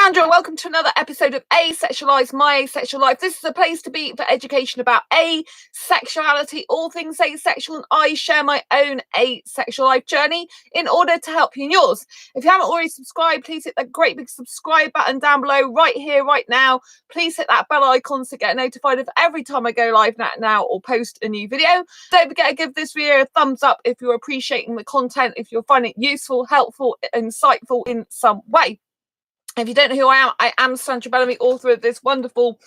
Sandra, welcome to another episode of Asexualized, My Asexual Life. This is a place to be for education about asexuality, all things asexual, and I share my own asexual life journey in order to help you in yours. If you haven't already subscribed, please hit that great big subscribe button down below, right here, right now. Please hit that bell icon to get notified of every time I go live now or post a new video. Don't forget to give this video a thumbs up if you're appreciating the content, if you're finding it useful, helpful, insightful in some way. If you don't know who I am Sandra Bellamy, author of this wonderful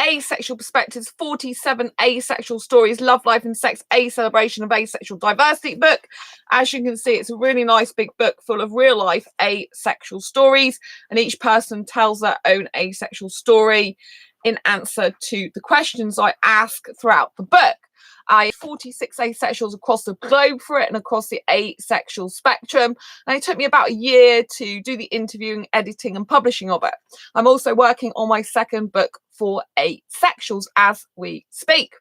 Asexual Perspectives, 47 Asexual Stories, Love, Life and Sex, A Celebration of Asexual Diversity book. As you can see, it's a really nice big book full of real life asexual stories, and each person tells their own asexual story in answer to the questions I ask throughout the book. I have 46 asexuals across the globe for it and across the asexual spectrum. And it took me about a year to do the interviewing, editing and publishing of it. I'm also working on my second book for asexuals as we speak.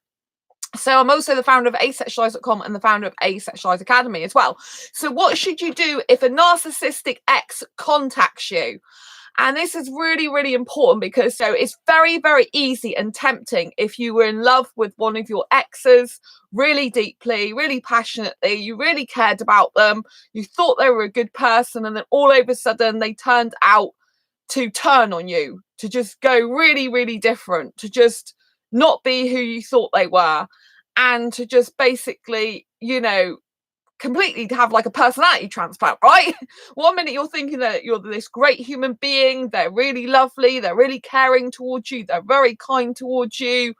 So I'm also the founder of asexualise.com and the founder of Asexualise Academy as well. So what should you do if a narcissistic ex contacts you? And this is really, really important because it's very, very easy and tempting if you were in love with one of your exes really deeply, really passionately, you really cared about them, you thought they were a good person, and then all of a sudden they turned out to turn on you, to just go really, really different, to just not be who you thought they were, and to just basically, you know, completely to have like a personality transplant, right? One minute you're thinking that you're this great human being, they're really lovely, they're really caring towards you, they're very kind towards you,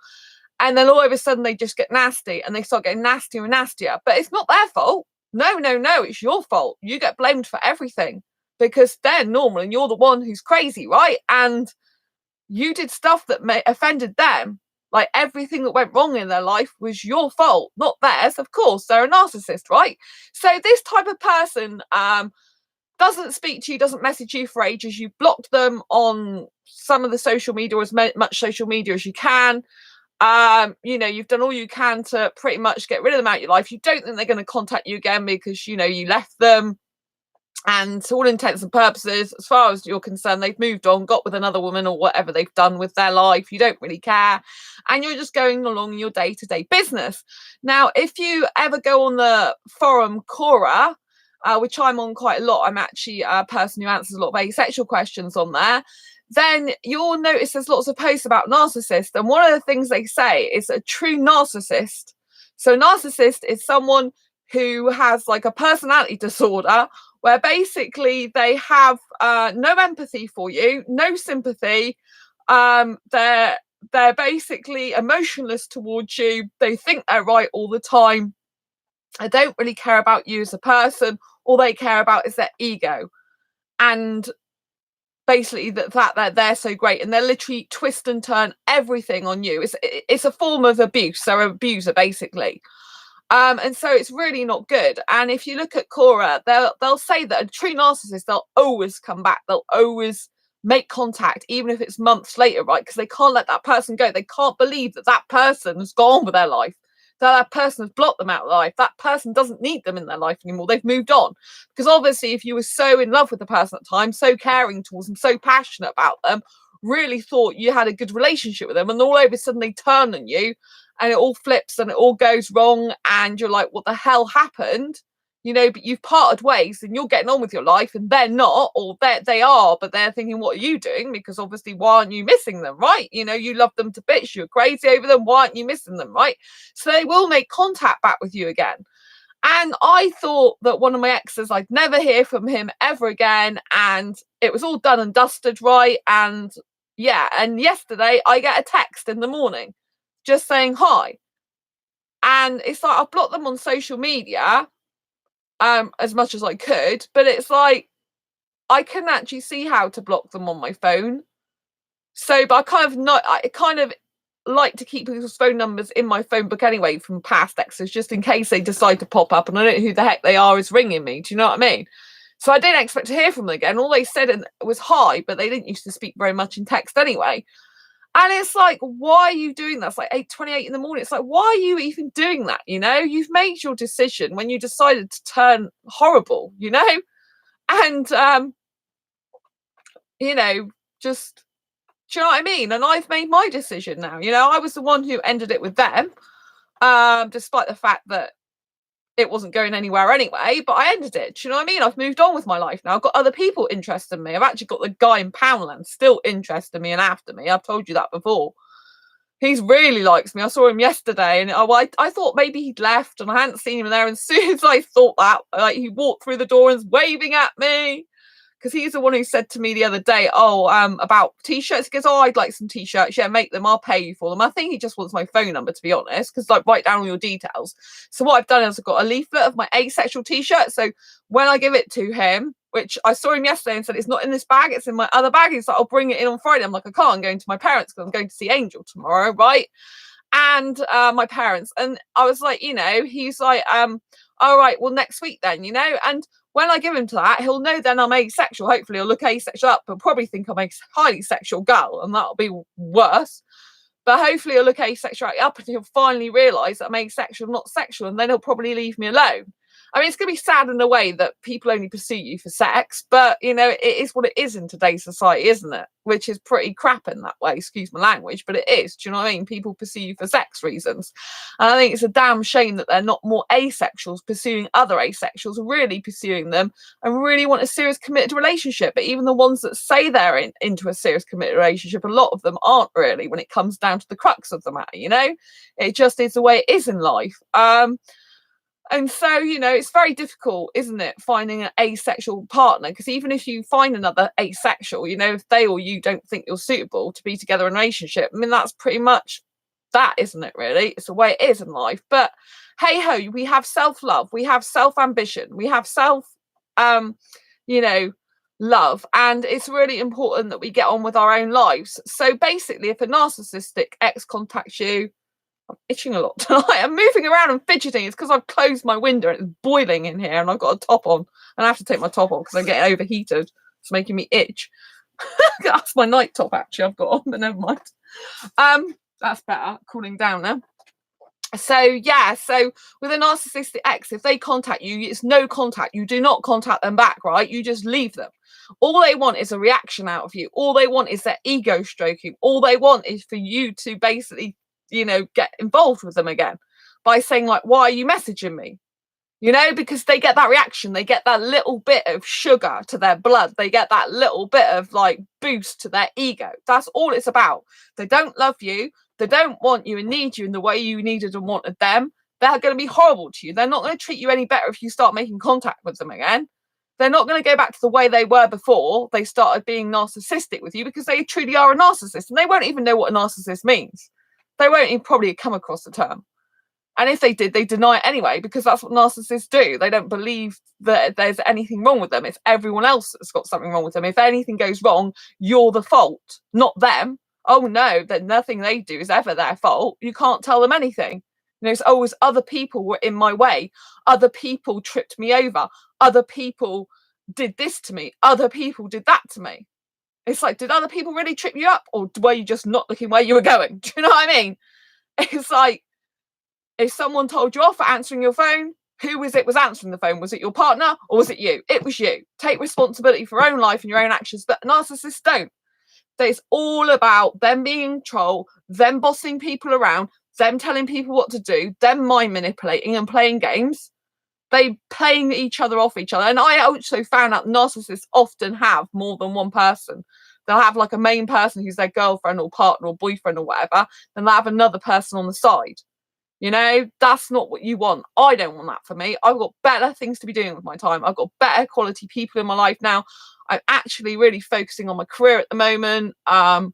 and then all of a sudden they just get nasty and they start getting nastier and nastier. But it's not their fault. No, it's your fault. You get blamed for everything because they're normal and you're the one who's crazy, right? And you did stuff that offended them. Like everything that went wrong in their life was your fault, not theirs. Of course, they're a narcissist, right? So this type of person doesn't speak to you, doesn't message you for ages. You've blocked them on some of the social media, or as much social media as you can. You know, you've done all you can to pretty much get rid of them out of your life. You don't think they're going to contact you again because, you know, you left them. And to all intents and purposes, as far as you're concerned, they've moved on, got with another woman or whatever they've done with their life. You don't really care. And you're just going along your day-to-day business. Now, if you ever go on the forum Quora, which I'm on quite a lot, I'm actually a person who answers a lot of asexual questions on there, then you'll notice there's lots of posts about narcissists. And one of the things they say is a true narcissist. So narcissist is someone who has like a personality disorder where basically they have no empathy for you, no sympathy. They're basically emotionless towards you. They think they're right all the time. They don't really care about you as a person. All they care about is their ego. And basically that they're so great, and they're literally twist and turn everything on you. It's a form of abuse. They're an abuser, basically. And so it's really not good. And if you look at Quora, they'll say that a true narcissist, they'll always come back. They'll always make contact, even if it's months later, right? Because they can't let that person go. They can't believe that that person has gone with their life, that person has blocked them out of life. That person doesn't need them in their life anymore. They've moved on. Because obviously, if you were so in love with the person at the time, so caring towards them, so passionate about them, really thought you had a good relationship with them, and all of a sudden they turn on you, and it all flips and it all goes wrong, and you're like, what the hell happened? You know, but you've parted ways and you're getting on with your life and they're not, or they are, but they're thinking, what are you doing? Because obviously, why aren't you missing them, right? You know, you love them to bits, you're crazy over them, why aren't you missing them, right? So they will make contact back with you again. And I thought that one of my exes, I'd never hear from him ever again, and it was all done and dusted, right? And yeah, and yesterday I get a text in the morning just saying hi. And it's like I've blocked them on social media as much as I could, but it's like I couldn't actually see how to block them on my phone. So, but I kind of like to keep people's phone numbers in my phone book anyway from past exes, just in case they decide to pop up and I don't know who the heck they are is ringing me. Do you know what I mean? So I didn't expect to hear from them again. All they said was hi, but they didn't used to speak very much in text anyway. And it's like, why are you doing that? It's like 8:28 in the morning. It's like, why are you even doing that? You know, you've made your decision when you decided to turn horrible, you know? And, you know, just, do you know what I mean? And I've made my decision now. You know, I was the one who ended it with them, despite the fact that it wasn't going anywhere anyway, but I ended it. Do you know what I mean? I've moved on with my life now. I've got other people interested in me. I've actually got the guy in Poundland still interested in me and after me. I've told you that before. He's really likes me. I saw him yesterday, and I thought maybe he'd left, and I hadn't seen him there. And as soon as I thought that, like, he walked through the door and was waving at me. Because he's the one who said to me the other day, about t-shirts. He goes, I'd like some t-shirts. Yeah, make them. I'll pay you for them. I think he just wants my phone number, to be honest, because, like, write down all your details. So what I've done is I've got a leaflet of my asexual t-shirt. So when I give it to him, which I saw him yesterday and said, it's not in this bag, it's in my other bag. He's like, I'll bring it in on Friday. I'm like, I can't. I'm going to my parents because I'm going to see Angel tomorrow, right? And my parents. And I was like, you know, he's like, all right, well, next week then, you know. And when I give him to that, he'll know then I'm asexual. Hopefully he'll look asexual up, but probably think I'm a highly sexual girl, and that'll be worse. But hopefully he'll look asexual up and he'll finally realise that I'm asexual, not sexual, and then he'll probably leave me alone. I mean, it's going to be sad in a way that people only pursue you for sex, but, you know, it is what it is in today's society, isn't it? Which is pretty crap in that way, excuse my language, but it is. Do you know what I mean? People pursue you for sex reasons. And I think it's a damn shame that they're not more asexuals pursuing other asexuals, really pursuing them and really want a serious committed relationship. But even the ones that say they're into a serious committed relationship, a lot of them aren't really when it comes down to the crux of the matter, you know? It just is the way it is in life. And so, you know, it's very difficult, isn't it, finding an asexual partner? Because even if you find another asexual, you know, if they or you don't think you're suitable to be together in a relationship, I mean, that's pretty much that, isn't it, really? It's the way it is in life. But hey ho, we have self-love, we have self-ambition, we have you know, love. And it's really important that we get on with our own lives. So basically, if a narcissistic ex contacts you, I'm itching a lot tonight. I'm moving around and fidgeting. It's because I've closed my window and it's boiling in here and I've got a top on. And I have to take my top off because I'm getting overheated. It's making me itch. That's my night top, actually, I've got on, but never mind. That's better. Cooling down now. So, yeah. So with a narcissistic ex, if they contact you, it's no contact. You do not contact them back, right? You just leave them. All they want is a reaction out of you. All they want is their ego stroking. All they want is for you to basically, you know, get involved with them again by saying, like, why are you messaging me? You know, because they get that reaction. They get that little bit of sugar to their blood. They get that little bit of, like, boost to their ego. That's all it's about. They don't love you. They don't want you and need you in the way you needed and wanted them. They're going to be horrible to you. They're not going to treat you any better if you start making contact with them again. They're not going to go back to the way they were before they started being narcissistic with you, because they truly are a narcissist and they won't even know what a narcissist means. They won't even probably come across the term. And if they did, they deny it anyway, because that's what narcissists do. They don't believe that there's anything wrong with them. It's everyone else that's got something wrong with them. If anything goes wrong, you're the fault, not them. Oh no, that nothing they do is ever their fault. You can't tell them anything. You know, it's always other people were in my way. Other people tripped me over. Other people did this to me. Other people did that to me. It's like, did other people really trip you up, or were you just not looking where you were going? Do you know what I mean? It's like, if someone told you off for answering your phone, who was answering the phone? Was it your partner or was it you? It was you. Take responsibility for your own life and your own actions. But narcissists don't. It's all about them being in control, them bossing people around, them telling people what to do, them mind manipulating and playing games. They playing each other off each other. And I also found out narcissists often have more than one person. They'll have like a main person who's their girlfriend or partner or boyfriend or whatever. Then they'll have another person on the side. You know, that's not what you want. I don't want that for me. I've got better things to be doing with my time. I've got better quality people in my life now. I'm actually really focusing on my career at the moment. I'm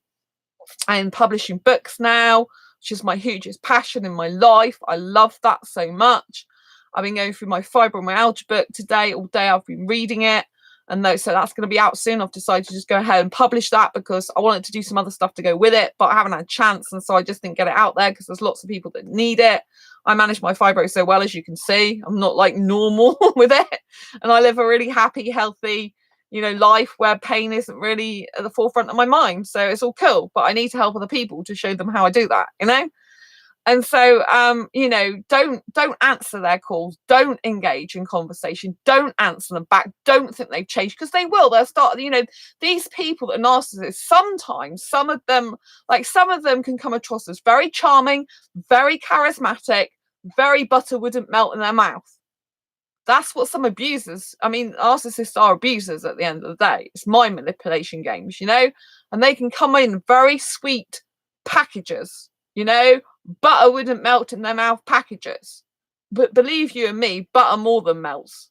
publishing books now, which is my hugest passion in my life. I love that so much. I've been going through my fibromyalgia book today. All day I've been reading it. And so that's going to be out soon. I've decided to just go ahead and publish that because I wanted to do some other stuff to go with it, but I haven't had a chance. And so I just didn't get it out there because there's lots of people that need it. I manage my fibro so well, as you can see. I'm not like normal with it. And I live a really happy, healthy, you know, life where pain isn't really at the forefront of my mind. So it's all cool, but I need to help other people to show them how I do that, you know? And so, don't answer their calls, don't engage in conversation, don't answer them back, don't think they've changed, because they will. They'll start, these people that are narcissists, sometimes some of them can come across as very charming, very charismatic, very butter wouldn't melt in their mouth. That's what some abusers, narcissists are abusers at the end of the day. It's mind manipulation games, and they can come in very sweet packages, butter wouldn't melt in their mouth packages. But believe you and me, butter more than melts,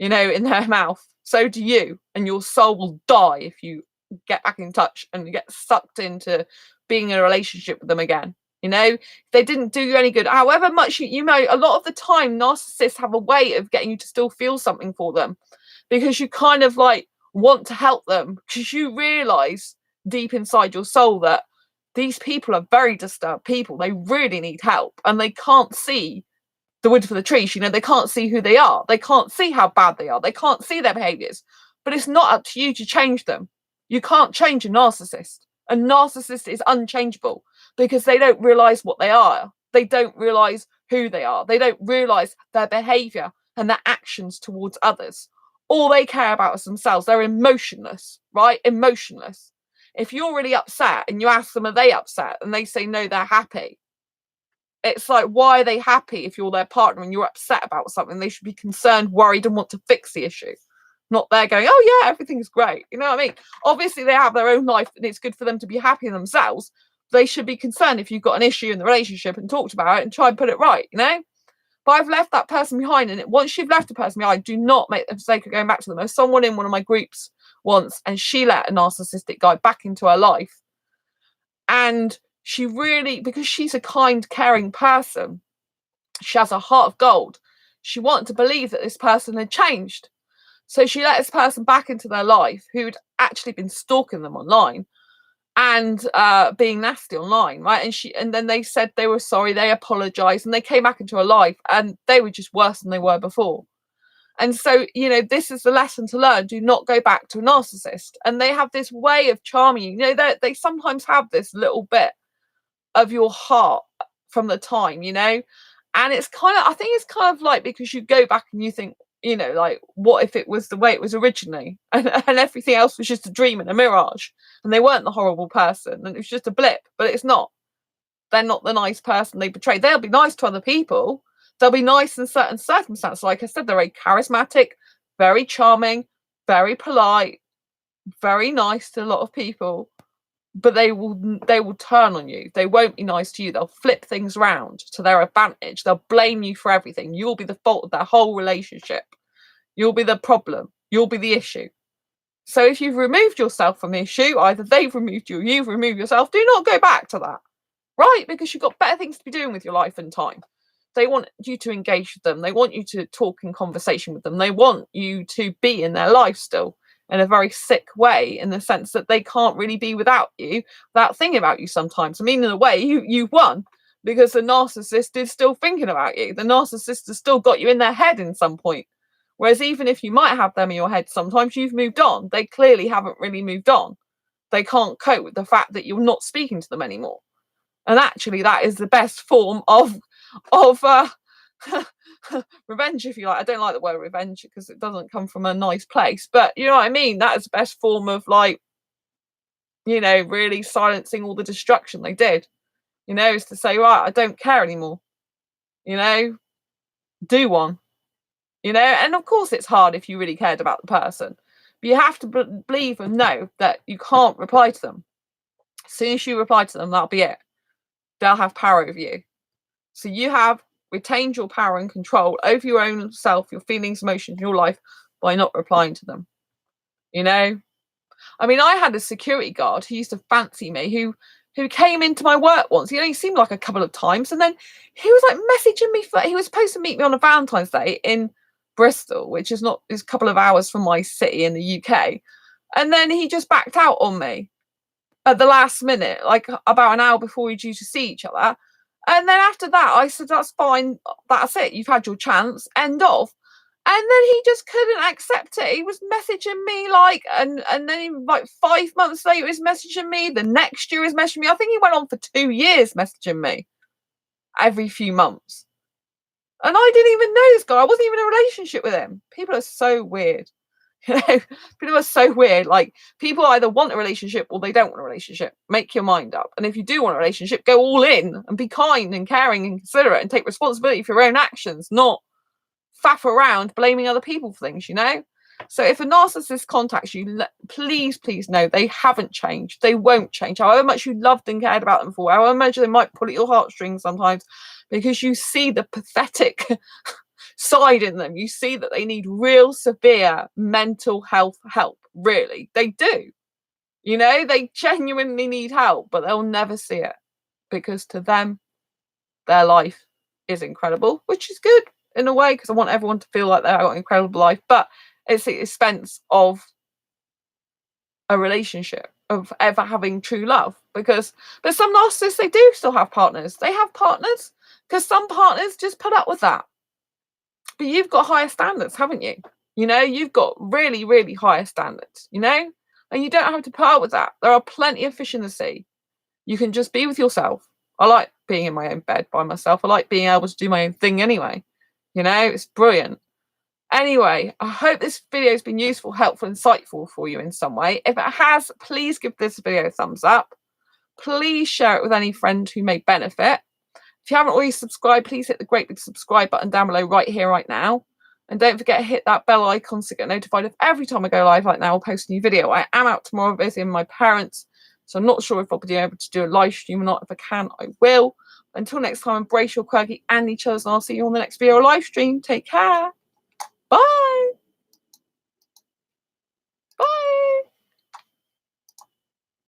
in their mouth. So do you, and your soul will die if you get back in touch and get sucked into being in a relationship with them again. They didn't do you any good. However much a lot of the time, narcissists have a way of getting you to still feel something for them, because you kind of want to help them, because you realize deep inside your soul that these people are very disturbed people. They really need help, and they can't see the wood for the trees. They can't see who they are. They can't see how bad they are. They can't see their behaviors. But it's not up to you to change them. You can't change a narcissist. A narcissist is unchangeable, because they don't realize what they are. They don't realize who they are. They don't realize their behavior and their actions towards others. All they care about is themselves. They're emotionless, right? Emotionless. If you're really upset and you ask them, are they upset? And they say, no, they're happy. It's like, why are they happy if you're their partner and you're upset about something? They should be concerned, worried, and want to fix the issue. Not there going, oh yeah, everything's great. You know what I mean? Obviously, they have their own life and it's good for them to be happy themselves. They should be concerned if you've got an issue in the relationship and talked about it and try and put it right, But I've left that person behind, and once you've left a person behind, do not make the mistake of going back to them. There's someone in one of my groups once, and she let a narcissistic guy back into her life. And she really, because she's a kind, caring person, she has a heart of gold. She wanted to believe that this person had changed. So she let this person back into their life who'd actually been stalking them online and being nasty online, right? And then they said they were sorry, they apologized, and they came back into her life, and they were just worse than they were before. And so, this is the lesson to learn. Do not go back to a narcissist. And they have this way of charming you. They sometimes have this little bit of your heart from the time, and it's I think it's kind of like, because you go back and you think, what if it was the way it was originally, and everything else was just a dream and a mirage, and they weren't the horrible person, and it was just a blip. But it's not. They're not the nice person they portray. They'll be nice to other people. They'll be nice in certain circumstances. Like I said, they're very charismatic, very charming, very polite, very nice to a lot of people. But they will turn on you. They won't be nice to you. They'll flip things around to their advantage. They'll blame you for everything. You'll be the fault of their whole relationship. You'll be the problem. You'll be the issue. So if you've removed yourself from the issue, either they've removed you or you've removed yourself, do not go back to that, right? Because you've got better things to be doing with your life and time. They want you to engage with them. They want you to talk in conversation with them. They want you to be in their life still, in a very sick way, in the sense that they can't really be without you, without thinking about you sometimes. In a way, you've won, because the narcissist is still thinking about you. The narcissist has still got you in their head in some point. Whereas even if you might have them in your head sometimes, you've moved on. They clearly haven't really moved on. They can't cope with the fact that you're not speaking to them anymore. And actually, that is the best form of revenge, if you like. I don't like the word revenge because it doesn't come from a nice place, but you know what I mean? That is the best form of really silencing all the destruction they did, is to say, right, I don't care anymore, do one, and of course it's hard if you really cared about the person, but you have to believe and know that you can't reply to them. As soon as you reply to them, that'll be it. They'll have power over you. So you have retained your power and control over your own self, your feelings, emotions, your life, by not replying to them. I had a security guard who used to fancy me, who came into my work once. He only seemed like a couple of times, and then he was messaging me he was supposed to meet me on a Valentine's Day in Bristol, which is a couple of hours from my city in the UK, and then he just backed out on me at the last minute, like about an hour before we were due to see each other. And then after that, I said, that's fine. That's it. You've had your chance. End of. And then he just couldn't accept it. He was messaging me and then 5 months later, he was messaging me. The next year, he was messaging me. I think he went on for 2 years messaging me. every few months. And I didn't even know this guy. I wasn't even in a relationship with him. People are so weird. You know, people are so weird. Like, people either want a relationship or they don't want a relationship. Make your mind up. And if you do want a relationship, go all in and be kind and caring and considerate and take responsibility for your own actions, not faff around blaming other people for things, you know? So if a narcissist contacts you, please know they haven't changed. They won't change. However much you loved and cared about them for, however much they might pull at your heartstrings sometimes, because you see the pathetic side in them. You see that they need real severe mental health help. Really, they do. You know, they genuinely need help, but they'll never see it because to them, their life is incredible, which is good in a way, because I want everyone to feel like they've got an incredible life, but it's at the expense of a relationship, of ever having true love. But some narcissists, they do still have partners. They have partners because some partners just put up with that. But you've got higher standards, haven't you? You know, you've got really, really higher standards, you know, and you don't have to put up with that. There are plenty of fish in the sea. You can just be with yourself. I like being in my own bed by myself. I like being able to do my own thing anyway. You know, it's brilliant. Anyway, I hope this video has been useful, helpful, insightful for you in some way. If it has, please give this video a thumbs up. Please share it with any friend who may benefit. If you haven't already subscribed, please hit the great big subscribe button down below right here, right now. And don't forget to hit that bell icon to get notified of every time I go live like now or post a new video. I am out tomorrow visiting my parents, so I'm not sure if I'll be able to do a live stream or not. If I can, I will. Until next time, embrace your quirky and each other's, and I'll see you on the next video or live stream. Take care. Bye.